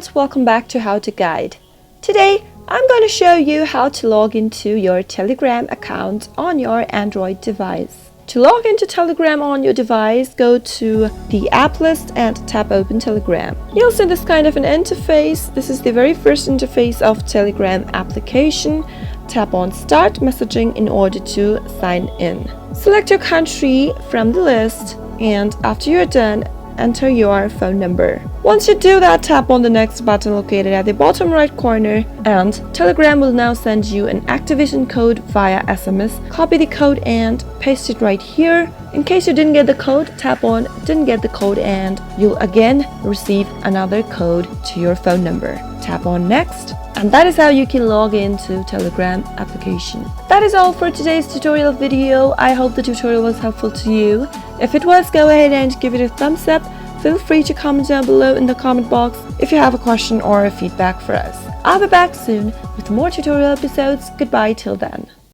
everyone, welcome back to How to Guide. Today I'm going to show you how to log into your Telegram account on your Android device. To log into Telegram on your device, go to the app list and tap open Telegram. You'll see this kind of an interface. This is the very first interface of Telegram application. Tap on Start Messaging in order to sign in. Select your country from the list, and after you're done, enter your phone number. Once you do that, tap on the next button located at the bottom right corner, and Telegram will now send you an activation code via SMS. Copy the code and paste it right here. In case you didn't get the code, tap on didn't get the code and you'll again receive another code to your phone number. Tap on next, and that is how you can log into Telegram application. That is all for today's tutorial video. I hope the tutorial was helpful to you. If it was, go ahead and give it a thumbs up. Feel free to comment down below in the comment box if you have a question or a feedback for us. I'll be back soon with more tutorial episodes. Goodbye till then.